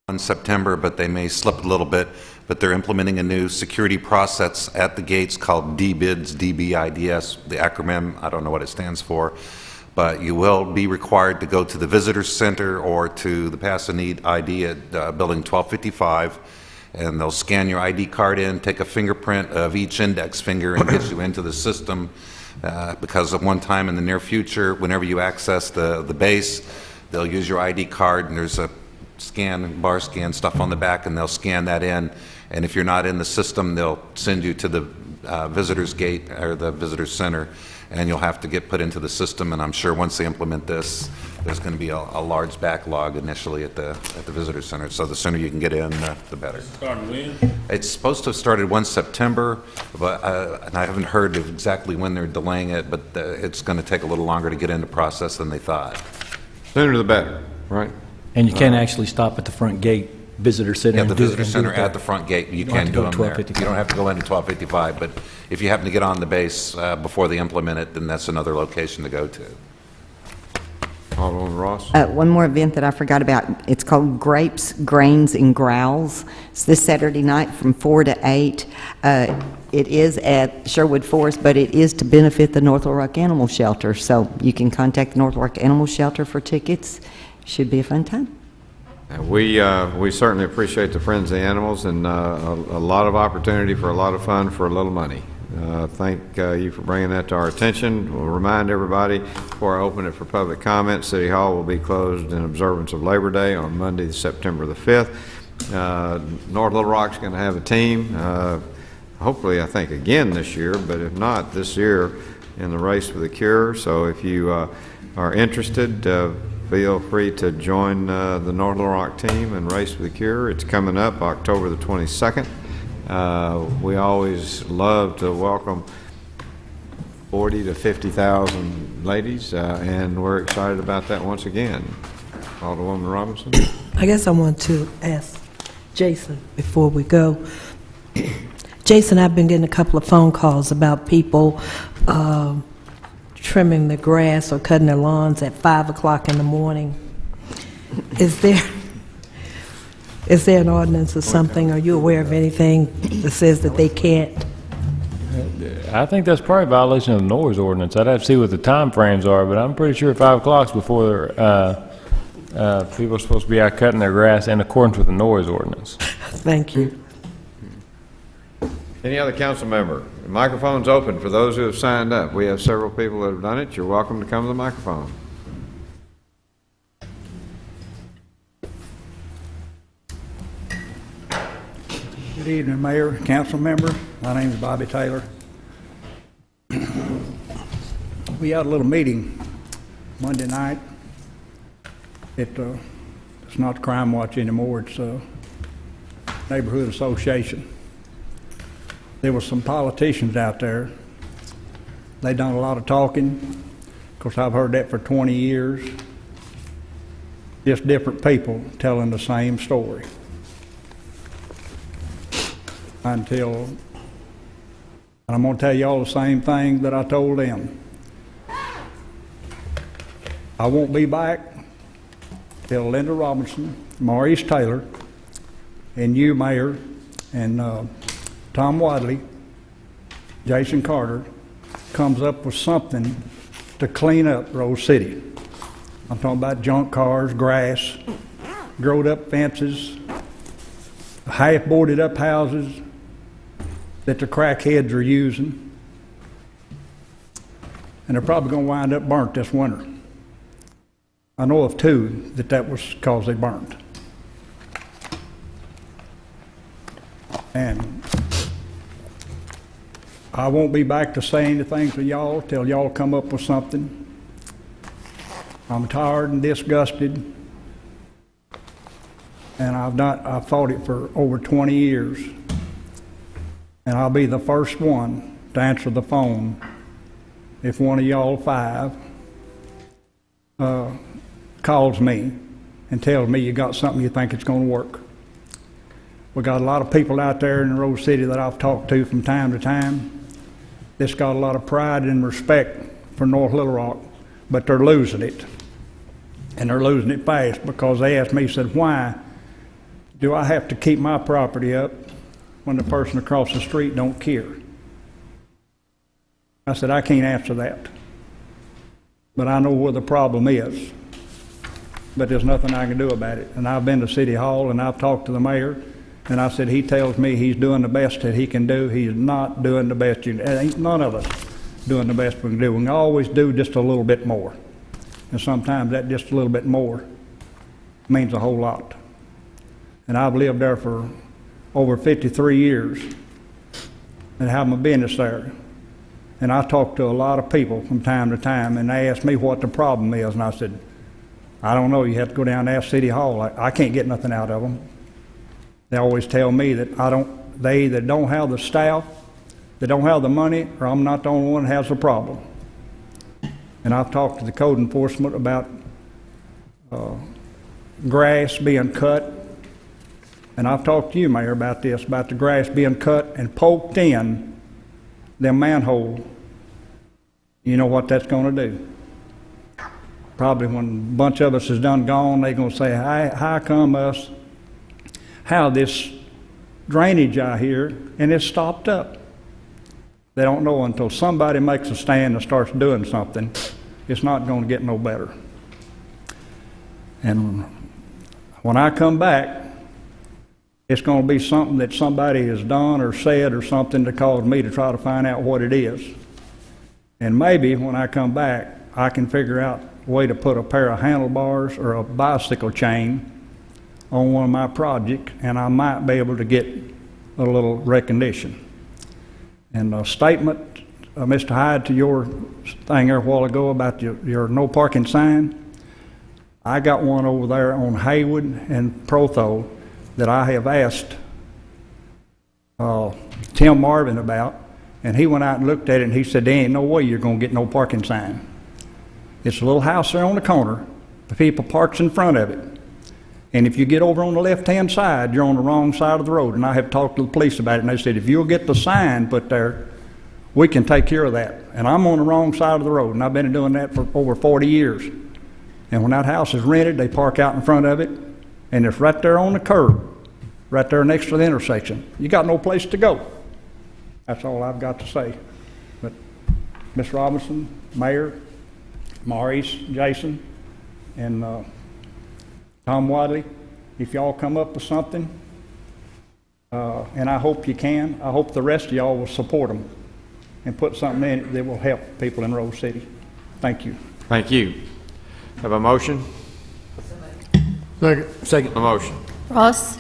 in September, but they may slip a little bit. But they're implementing a new security process at the gates called DBIDS, D-B-I-D-S, the acronym, I don't know what it stands for. But you will be required to go to the Visitor Center or to the Pass and Need ID at Building 1255, and they'll scan your ID card in, take a fingerprint of each index finger, and get you into the system. Because at one time in the near future, whenever you access the base, they'll use your ID card, and there's a scan, bar scan stuff on the back, and they'll scan that in. And if you're not in the system, they'll send you to the visitor's gate or the visitor's center, and you'll have to get put into the system. And I'm sure once they implement this, there's going to be a large backlog initially at the visitor center. So the sooner you can get in, the better. Starting when? It's supposed to have started 1 September, but and I haven't heard of exactly when they're delaying it, but it's going to take a little longer to get into process than they thought. Sooner the better, right? And you can actually stop at the front gate, visitor center. Yeah, and the do it- visitor and do center it there. at the front gate, you don't have can to do go them there. 1255. You don't have to go into 1255, but if you happen to get on the base before they implement it, then that's another location to go to. Alderman Ross? One more event that I forgot about. It's called Grapes, Grains, and Growls. It's this Saturday night from 4 to 8. It is at Sherwood Forest, but it is to benefit the North Little Rock Animal Shelter. So you can contact the North Little Rock Animal Shelter for tickets. Should be a fun time. We certainly appreciate the Friends of the Animals, and a lot of opportunity for a lot of fun for a little money. Thank you for bringing that to our attention. We'll remind everybody before I open it for public comment, City Hall will be closed in observance of Labor Day on Monday, September the 5th. North Little Rock's going to have a team, hopefully I think again this year, but if not this year, in the Race for the Cure. So if you are interested, feel free to join the North Little Rock team and Race for the Cure. It's coming up October the 22nd. We always love to welcome 40 to 50,000 ladies, and we're excited about that once again. Alderwoman Robinson? I guess I want to ask Jason before we go. Jason, I've been getting a couple of phone calls about people trimming the grass or cutting their lawns at 5 o'clock in the morning. Is there an ordinance or something? Are you aware of anything that says that they can't? I think that's probably a violation of the noise ordinance. I'd have to see what the time frames are, but I'm pretty sure 5 o'clock's before people are supposed to be out cutting their grass in accordance with the noise ordinance. Thank you. Any other council member? The microphone's open for those who have signed up. We have several people that have done it. You're welcome to come to the microphone. Good evening, Mayor, council member. My name is Bobby Taylor. We had a little meeting Monday night. It's not Crime Watch anymore. It's a neighborhood association. There were some politicians out there. They done a lot of talking. Of course, I've heard that for 20 years. Just different people telling the same story. And I'm going to tell you all the same thing that I told them. I won't be back till Linda Robinson, Maurice Taylor, and you, Mayor, and Tom Wadley, Jason Carter, comes up with something to clean up Rose City. I'm talking about junk cars, grass, growed up fences, half boarded up houses that the crackheads are using, and they're probably going to wind up burnt this winter. I know of two that was because they burnt. And I won't be back to say anything to y'all till y'all come up with something. I'm tired and disgusted, and I've fought it for over 20 years. And I'll be the first one to answer the phone if one of y'all 5 calls me and tells me you got something you think it's going to work. We got a lot of people out there in Rose City that I've talked to from time to time that's got a lot of pride and respect for North Little Rock, but they're losing it. And they're losing it fast because they asked me, said, why do I have to keep my property up when the person across the street don't care? I said, I can't answer that. But I know where the problem is. But there's nothing I can do about it. And I've been to City Hall and I've talked to the mayor, and I said, he tells me he's doing the best that he can do. He's not doing the best. Ain't none of us doing the best we can do. We can always do just a little bit more. And sometimes that just a little bit more means a whole lot. And I've lived there for over 53 years and have my business there. And I talk to a lot of people from time to time, and they ask me what the problem is, and I said, I don't know. You have to go down and ask City Hall. I can't get nothing out of them. They always tell me that they either don't have the staff, they don't have the money, or I'm not the only one that has a problem. And I've talked to the code enforcement about grass being cut. And I've talked to you, Mayor, about this, about the grass being cut and poked in them manhole. You know what that's going to do? Probably when a bunch of us is done gone, they're going to say, how come us have this drainage out here and it's stopped up? They don't know until somebody makes a stand and starts doing something. It's not going to get no better. And when I come back, it's going to be something that somebody has done or said or something to cause me to try to find out what it is. And maybe when I come back, I can figure out a way to put a pair of handlebars or a bicycle chain on one of my projects, and I might be able to get a little recognition. And a statement, Mr. Hyde, to your thing there a while ago about your no parking sign, I got one over there on Haywood and Protho that I have asked Tim Marvin about, and he went out and looked at it, and he said, there ain't no way you're going to get no parking sign. It's a little house there on the corner. The people parks in front of it. And if you get over on the left-hand side, you're on the wrong side of the road. And I have talked to the police about it, and they said, if you'll get the sign put there, we can take care of that. And I'm on the wrong side of the road, and I've been doing that for over 40 years. And when that house is rented, they park out in front of it, and it's right there on the curb, right there next to the intersection. You got no place to go. That's all I've got to say. But Ms. Robinson, Mayor, Maurice, Jason, and Tom Wadley, if y'all come up with something, and I hope you can, I hope the rest of y'all will support them and put something in it that will help people in Rose City. Thank you. Thank you. Have a motion? Second. A motion. Ross?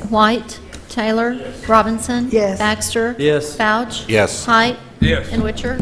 White? Taylor? Robinson? Yes. Baxter? Yes. Vouch? Yes. Height? Yes. And Witcher?